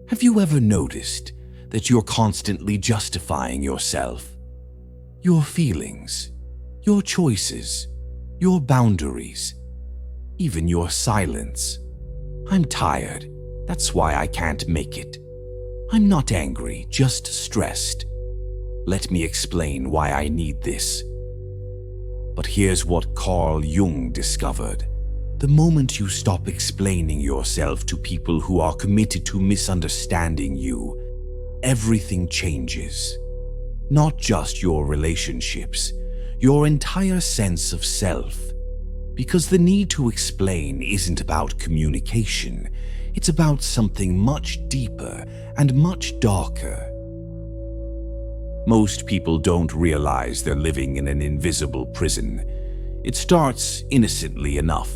Have you ever noticed that you're constantly justifying yourself? Your feelings, your choices, your boundaries, even your silence. I'm tired, that's why I can't make it. I'm not angry, just stressed. Let me explain why I need this. But here's what Carl Jung discovered. The moment you stop explaining yourself to people who are committed to misunderstanding you, everything changes. Not just your relationships, your entire sense of self. Because the need to explain isn't about communication, it's about something much deeper and much darker. Most people don't realize they're living in an invisible prison. It starts innocently enough.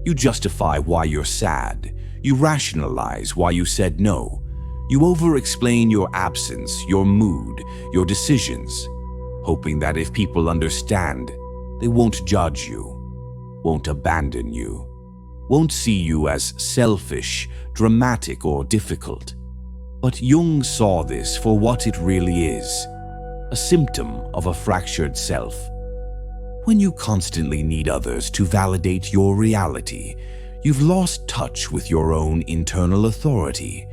You justify why you're sad. You rationalize why you said no. You over-explain your absence, your mood, your decisions, hoping that if people understand, they won't judge you, won't abandon you, won't see you as selfish, dramatic, or difficult. But Jung saw this for what it really is, a symptom of a fractured self. When you constantly need others to validate your reality, you've lost touch with your own internal authority.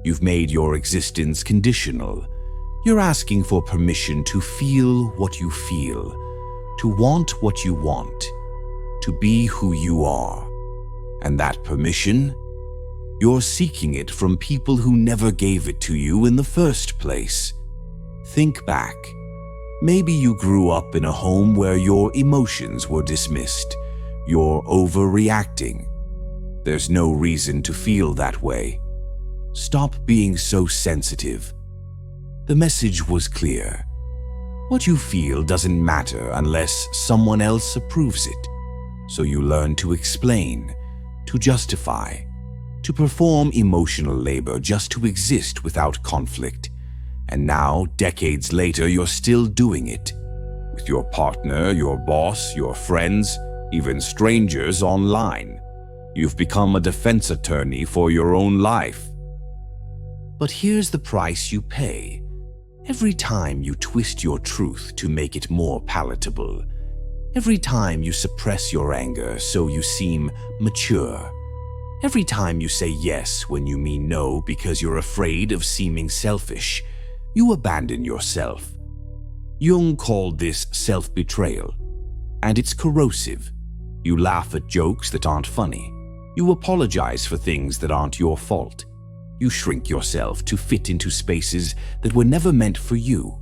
You've made your existence conditional. You're asking for permission to feel what you feel, to want what you want, to be who you are. And that permission? You're seeking it from people who never gave it to you in the first place. Think back. Maybe you grew up in a home where your emotions were dismissed. You're overreacting. There's no reason to feel that way. Stop being so sensitive. The message was clear. What you feel doesn't matter unless someone else approves it. So you learn to explain, to justify, to perform emotional labor just to exist without conflict. And now, decades later, you're still doing it. With your partner, your boss, your friends, even strangers online. You've become a defense attorney for your own life. But here's the price you pay. Every time you twist your truth to make it more palatable. Every time you suppress your anger so you seem mature. Every time you say yes when you mean no because you're afraid of seeming selfish, you abandon yourself. Jung called this self-betrayal, and it's corrosive. You laugh at jokes that aren't funny. You apologize for things that aren't your fault. You shrink yourself to fit into spaces that were never meant for you.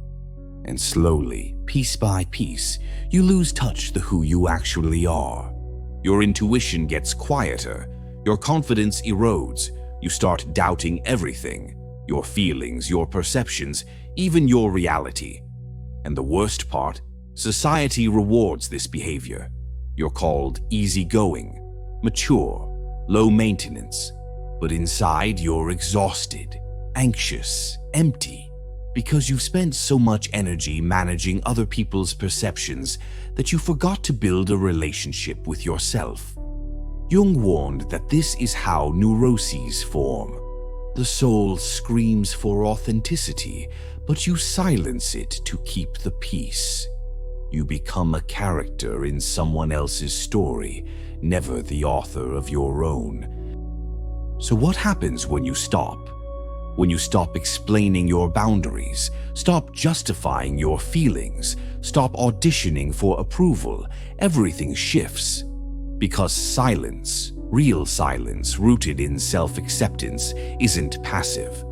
And slowly, piece by piece, you lose touch with who you actually are. Your intuition gets quieter. Your confidence erodes. You start doubting everything. Your feelings, your perceptions, even your reality. And the worst part, society rewards this behavior. You're called easygoing, mature, low maintenance. But inside you're exhausted, anxious, empty, because you've spent so much energy managing other people's perceptions that you forgot to build a relationship with yourself. Jung warned that this is how neuroses form. The soul screams for authenticity, but you silence it to keep the peace. You become a character in someone else's story, never the author of your own. So what happens when you stop? When you stop explaining your boundaries, stop justifying your feelings, stop auditioning for approval, everything shifts. Because silence, real silence rooted in self-acceptance, isn't passive.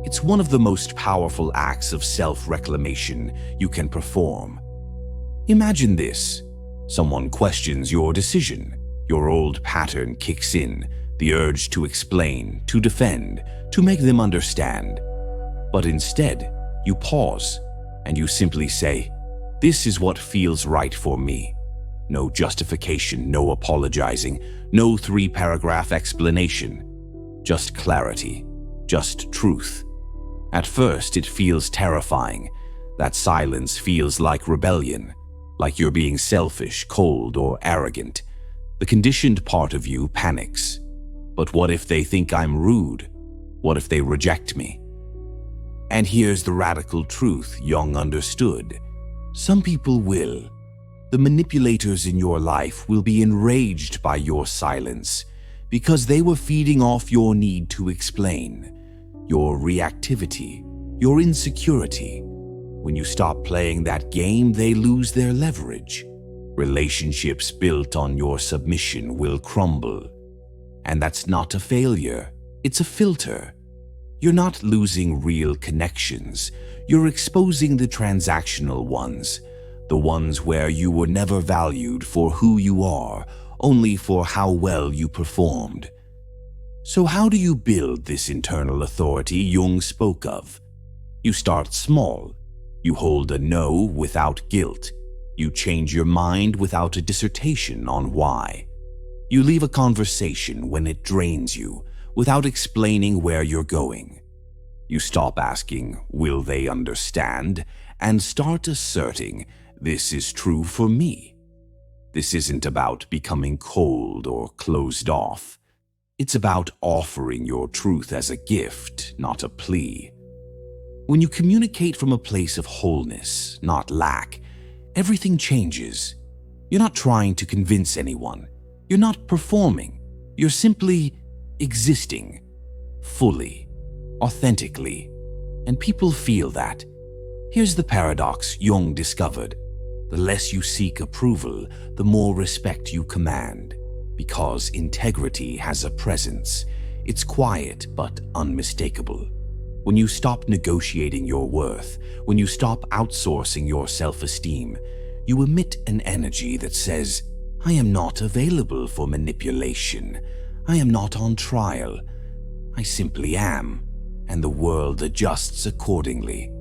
It's one of the most powerful acts of self-reclamation you can perform. Imagine this. Someone questions your decision. Your old pattern kicks in. The urge to explain, to defend, to make them understand. But instead, you pause and you simply say, "This is what feels right for me." No justification, no apologizing, no 3-paragraph explanation. Just clarity, just truth. At first, it feels terrifying. That silence feels like rebellion, like you're being selfish, cold, or arrogant. The conditioned part of you panics. But what if they think I'm rude? What if they reject me? And here's the radical truth Jung understood. Some people will. The manipulators in your life will be enraged by your silence because they were feeding off your need to explain, your reactivity, your insecurity. When you stop playing that game, they lose their leverage. Relationships built on your submission will crumble. And that's not a failure, it's a filter. You're not losing real connections, you're exposing the transactional ones, the ones where you were never valued for who you are, only for how well you performed. So how do you build this internal authority Jung spoke of? You start small. You hold a no without guilt. You change your mind without a dissertation on why. You leave a conversation when it drains you, without explaining where you're going. You stop asking, will they understand? And start asserting, this is true for me. This isn't about becoming cold or closed off. It's about offering your truth as a gift, not a plea. When you communicate from a place of wholeness, not lack, everything changes. You're not trying to convince anyone. You're not performing. You're simply existing, fully, authentically. And people feel that. Here's the paradox Jung discovered. The less you seek approval, the more respect you command. Because integrity has a presence. It's quiet but unmistakable. When you stop negotiating your worth, when you stop outsourcing your self-esteem, you emit an energy that says, I am not available for manipulation. I am not on trial. I simply am, and the world adjusts accordingly.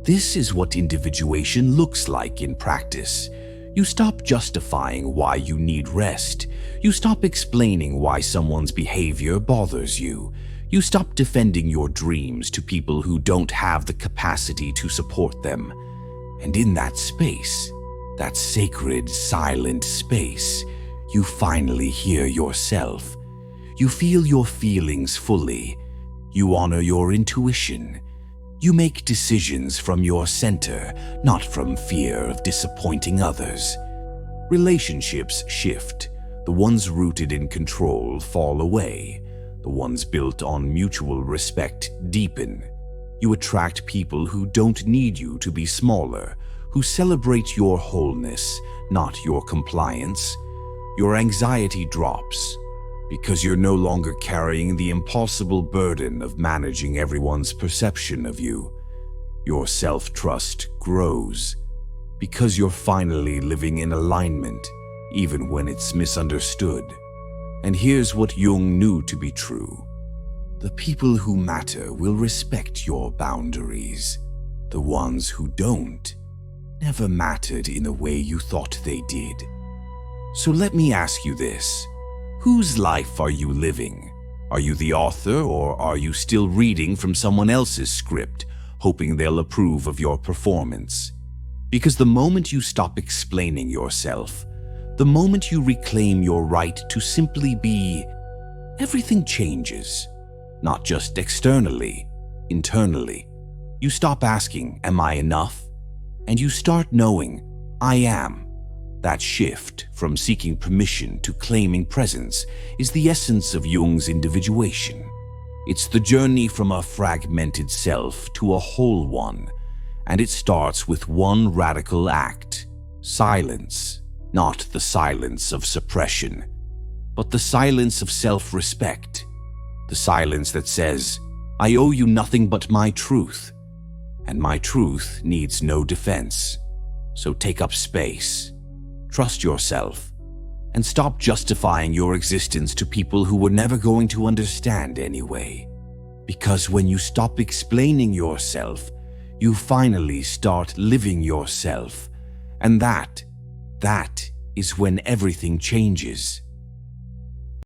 This is what individuation looks like in practice. You stop justifying why you need rest. You stop explaining why someone's behavior bothers you. You stop defending your dreams to people who don't have the capacity to support them. And in that space, that sacred, silent space, you finally hear yourself. You feel your feelings fully. You honor your intuition. You make decisions from your center, not from fear of disappointing others. Relationships shift. The ones rooted in control fall away. The ones built on mutual respect deepen. You attract people who don't need you to be smaller, who celebrate your wholeness, not your compliance. Your anxiety drops because you're no longer carrying the impossible burden of managing everyone's perception of you. Your self-trust grows because you're finally living in alignment, even when it's misunderstood. And here's what Jung knew to be true. The people who matter will respect your boundaries. The ones who don't never mattered in the way you thought they did. So let me ask you this. Whose life are you living? Are you the author, or are you still reading from someone else's script, hoping they'll approve of your performance? Because the moment you stop explaining yourself, the moment you reclaim your right to simply be, everything changes. Not just externally, internally. You stop asking, am I enough? And you start knowing, I am. That shift from seeking permission to claiming presence is the essence of Jung's individuation. It's the journey from a fragmented self to a whole one, and it starts with one radical act: silence. Not the silence of suppression, but the silence of self-respect. The silence that says, I owe you nothing but my truth, and my truth needs no defense. So take up space, trust yourself, and stop justifying your existence to people who were never going to understand anyway. Because when you stop explaining yourself, you finally start living yourself, and that is when everything changes.